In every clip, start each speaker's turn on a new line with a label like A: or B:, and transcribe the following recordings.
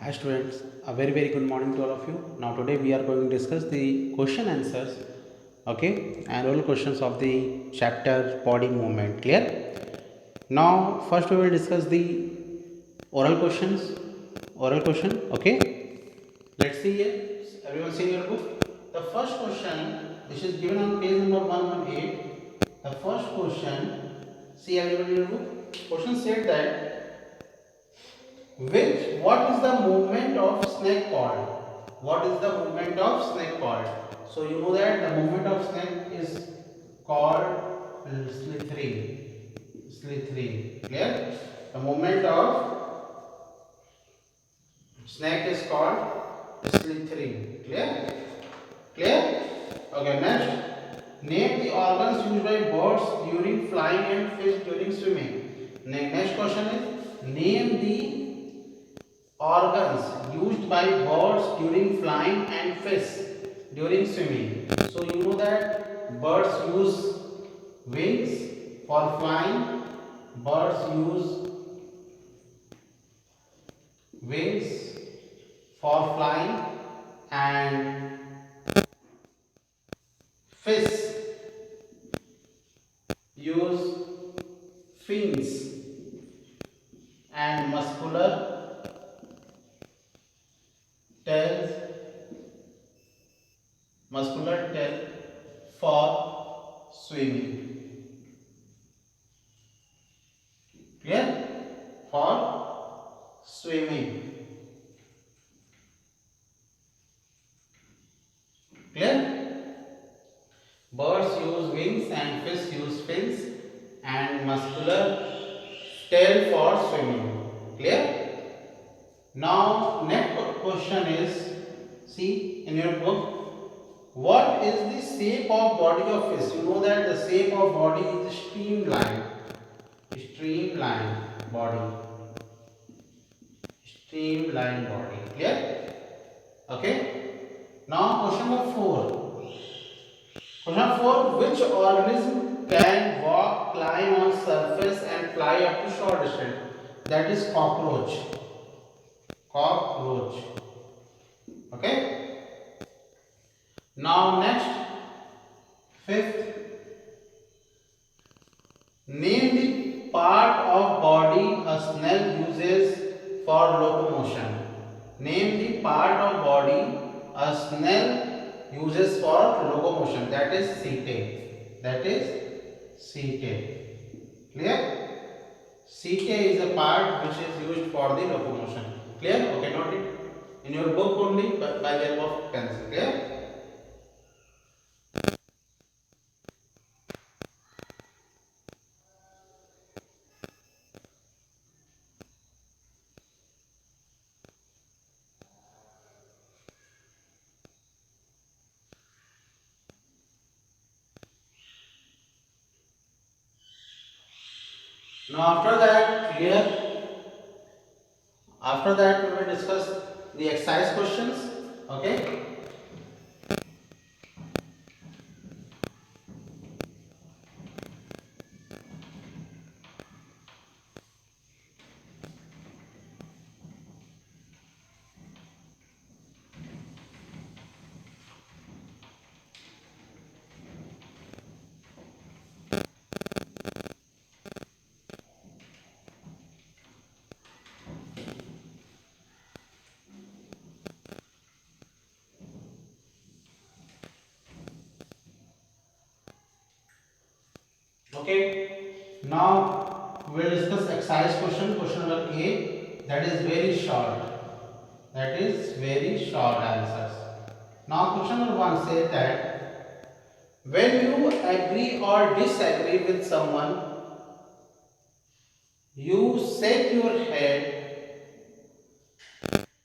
A: Hi students, a very good morning to all of you. Now today we are going to discuss the question answers, okay, and all questions of the chapter body movement. Clear? Now first we will discuss the oral questions. Oral question, okay. Let's see here. Everyone see your book. The first question, which is given on page number 118. The first question, see everyone in your book. Question said that what is the movement of snake called? What is the movement of snake called? So you know that the movement of snake is called slithering. Slithering. Clear? The movement of snake is called slithering. Clear? Clear? Okay, next. Name the organs used by birds during flying and fish during swimming. Next question is name the organs used by birds during flying and fish during swimming. So you know that birds use wings for flying, birds use wings for flying, and fish use fins and muscular tails, muscular tail for swimming. Clear? For swimming. Clear? Birds use wings and fish use fins and muscular tail for swimming. Clear? Now next question is, see in your book, what is the shape of body of fish? You know that the shape of body is streamlined. Streamlined body. Streamlined body. Clear? Okay. Now question number 4. Question 4. Which organism can walk, climb on surface and fly up to short distance? That is cockroach. Cockroach. Okay. Now next, fifth. Name the part of body a snail uses for locomotion. Name the part of body a snail uses for locomotion. That is setae. That is setae. Clear? Setae is a part which is used for the locomotion. Clear? Okay, note it in your book only by the help of pencil. Clear? Now after that, clear? After that we will discuss the exercise questions. Okay. Okay. Now we will discuss exercise question. Question number A. That is very short. That is very short answers. Now question number 1 says that when you agree or disagree with someone, you shake your head.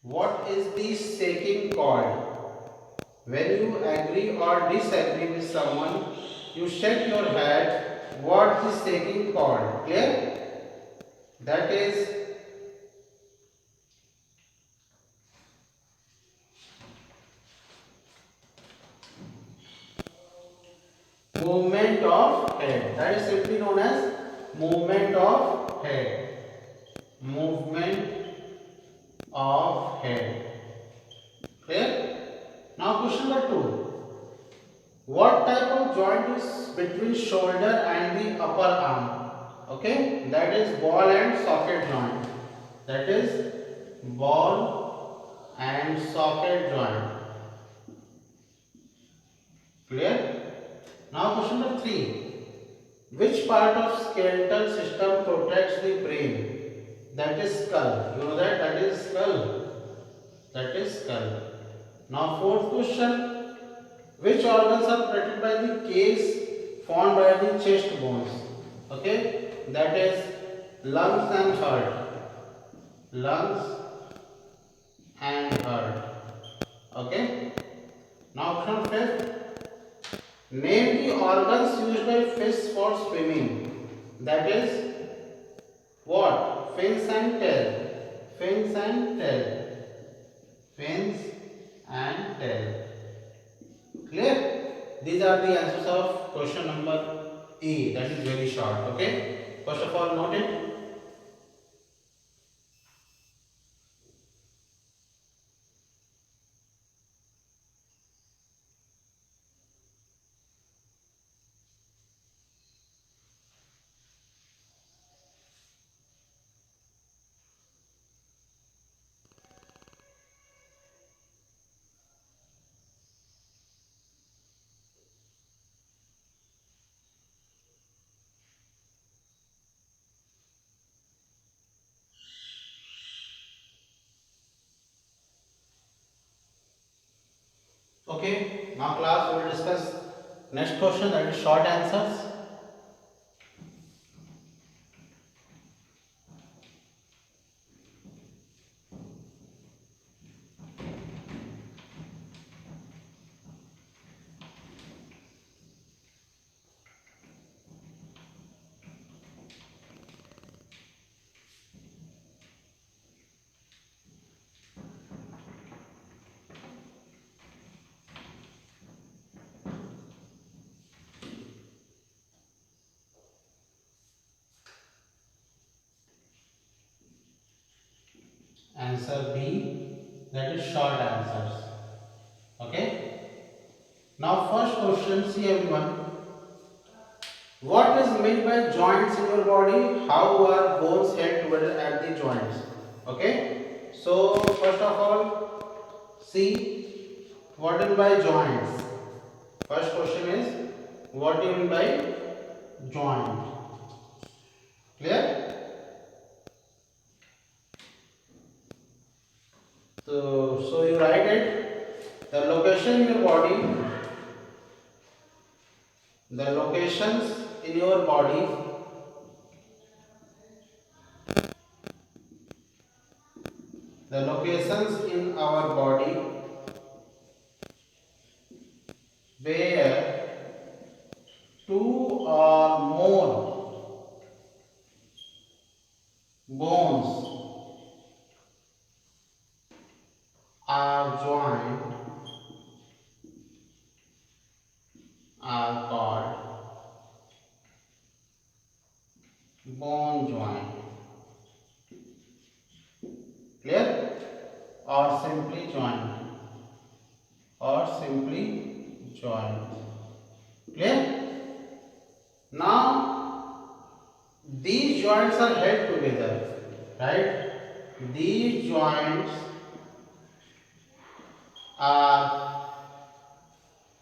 A: What is the shaking called? When you agree or disagree with someone, you shake your head. What is shaking called? Clear? That is movement of head. That is simply known as movement of head. Movement of head. Clear? Now question number 2. What type of joint is between shoulder and the upper arm? Okay, that is ball and socket joint. That is ball and socket joint. Clear? Now question number 3. Which part of skeletal system protects the brain? That is skull. You know that? That is skull. That is skull. Now fourth question. Which organs are protected by the case formed by the chest bones? Okay, that is lungs and heart. Lungs and heart. Okay. Now from fifth, name the organs used by fish for swimming. That is what? Fins and tail. Fins and tail. Fins and tail. Clear? These are the answers of question number A. That is very short. Okay. First of all, note it. Okay. Now, class, we will discuss next question. That is short answers. Answer B. That is short answers. Okay. Now, first question. See everyone. What is meant by joints in your body? How are bones held together at the joints? Okay. So first of all, see what do you mean by joints. First question is what do you mean by joint? Clear? So you write it. The location in your body. The locations in your body the locations in our body where two or more bones are joined are called bone joint. Clear? Or simply joint. Or simply joint. Clear? Now these joints are held together, right? These joints are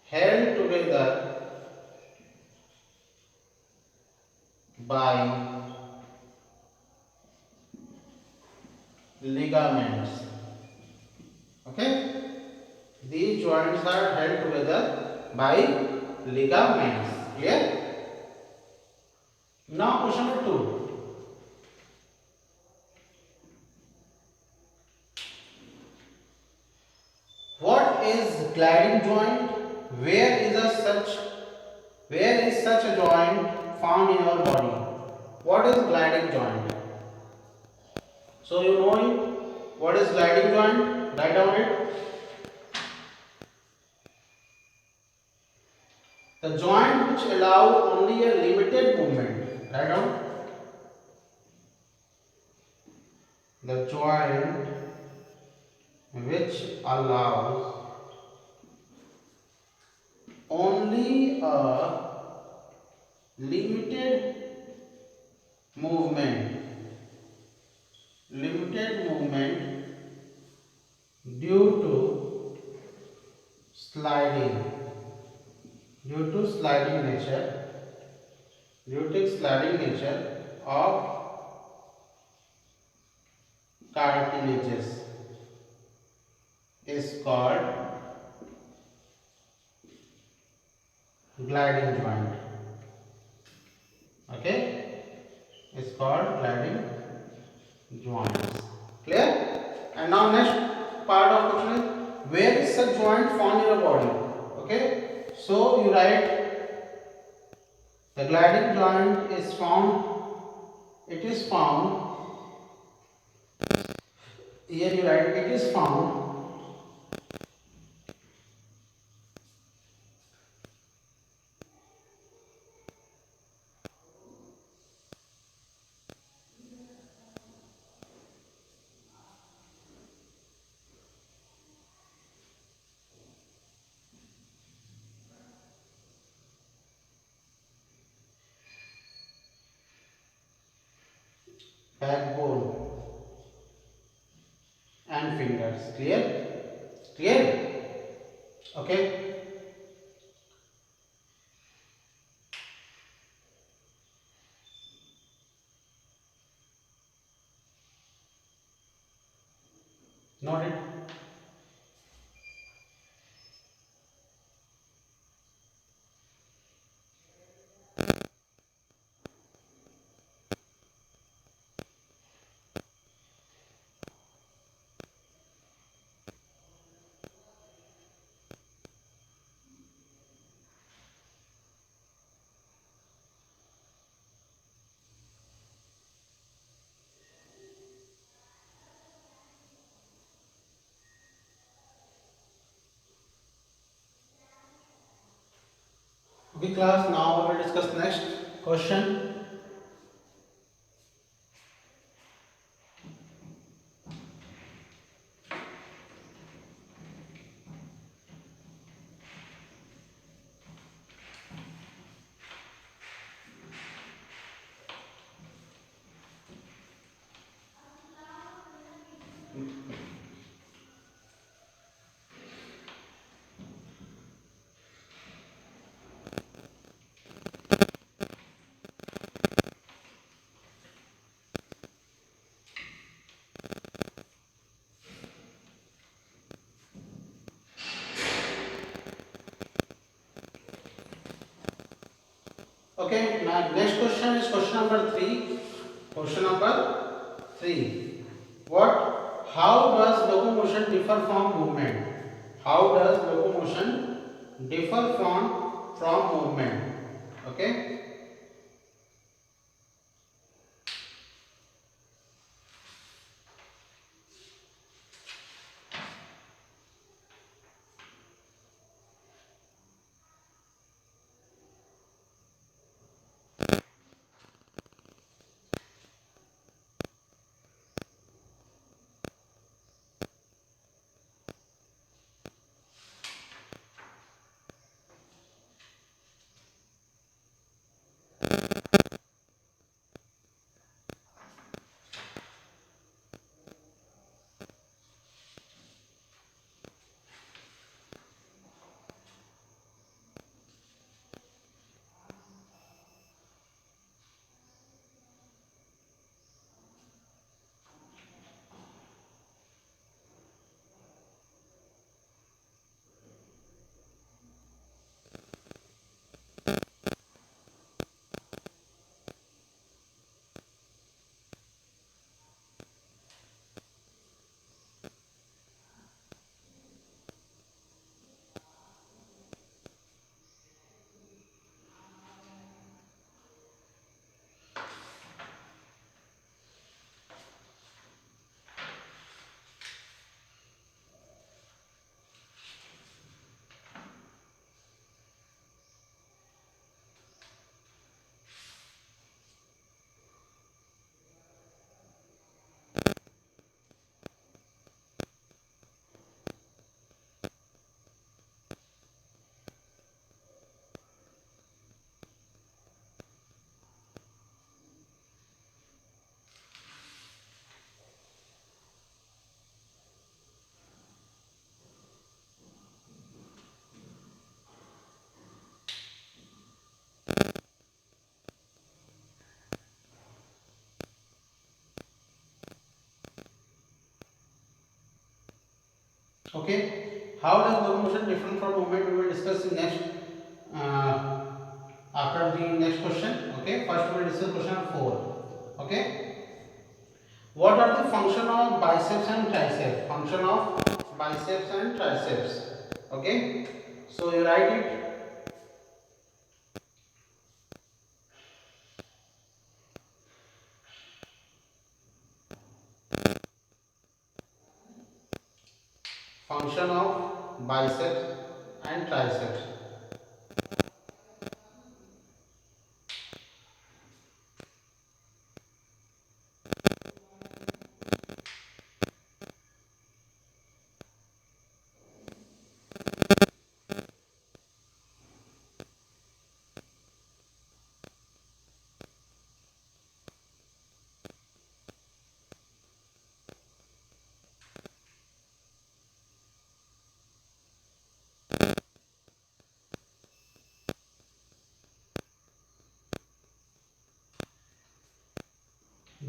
A: held together by ligaments. Okay? These joints are held together by ligaments. Clear? Now question number 2. What is gliding joint? Where is such a joint found in our body? What is gliding joint? So you know it. What is gliding joint? Write down it. The joint which allow only a limited movement. Write down. The joint which allows only a limited movement due to sliding due to sliding nature of cartilages is called gliding joint. Okay, it's called gliding joints. Clear? And now next part of question is, where is such joint found in your body? Okay, so you write the gliding joint is found. It is found. Here you write it is found backbone and fingers. Clear? Clear? Okay. Noted. Okay, class. Now we will discuss next question. Okay. Now next question is question number 3. Question number 3. What? How does locomotion differ from movement? How does locomotion differ from movement? Okay. Okay, how does locomotion different from movement? We will discuss in next uh, after the next question. Okay, first we will discuss question 4. Okay, what are the function of biceps and triceps? Function of biceps and triceps. Okay, so you write it. Function of biceps and triceps.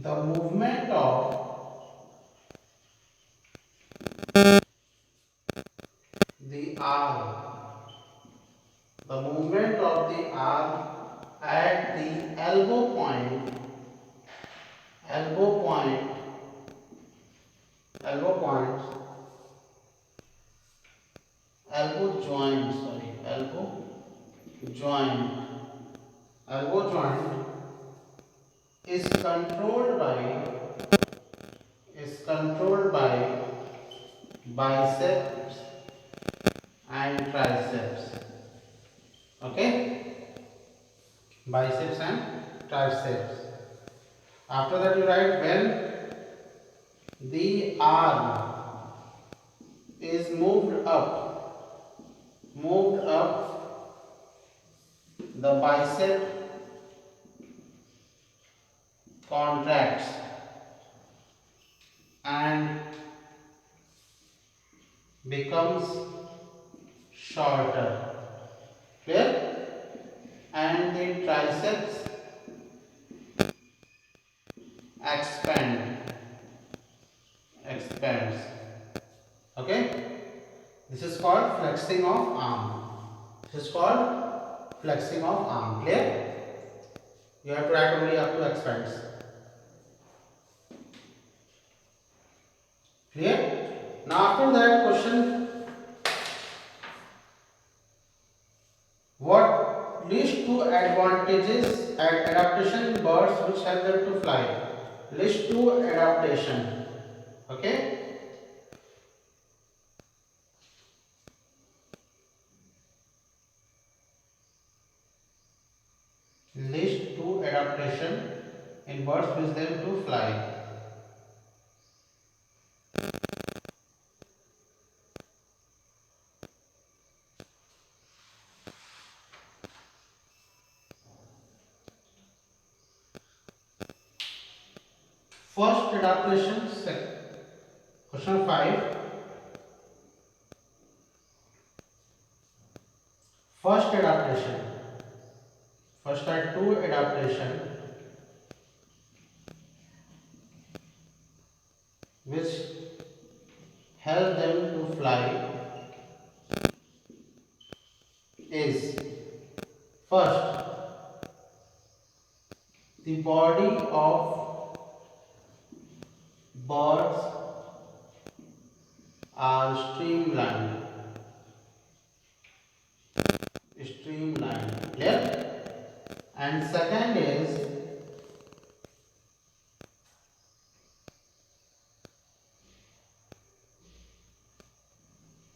A: The movement of the arm. The movement of the arm at the elbow point, elbow point, elbow joint, sorry, joint, elbow joint is controlled by biceps and triceps. Okay, biceps and triceps. After that, you write when the arm is moved up, the bicep contracts and becomes shorter. Clear? And the triceps expand, expands. Okay? This is called flexing of arm. This is called flexing of arm. Clear? You have to write only up to expands. Clear? Now after that question, what list two advantages and adaptation in birds which help them to fly? List two adaptation. Okay? List two adaptation in birds which them to fly. First adaptation, question 5. First adaptation. First are two adaptation which help them to fly is first, the body of birds are streamlined. Clear? And second is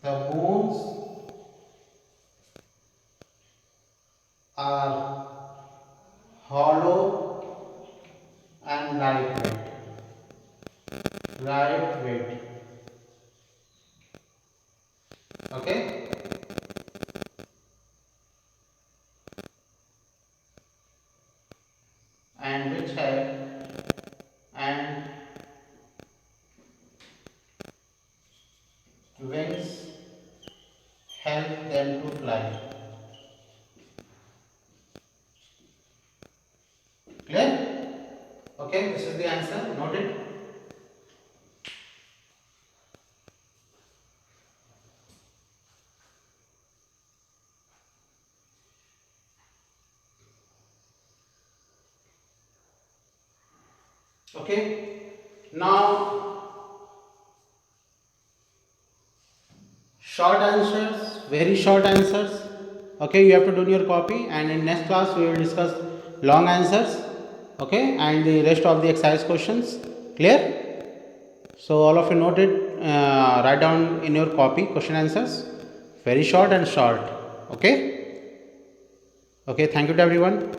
A: the bones are hollow and lightweight. Lightweight. Okay? And which have and wings help them to fly. Clear? Okay, this is the answer. Note it. Okay, now short answers, very short answers. Okay, you have to do in your copy, and in next class we will discuss long answers. Okay, and the rest of the exercise questions. Clear? So all of you note it, write down in your copy question answers, very short and short. Okay. Okay, thank you to everyone.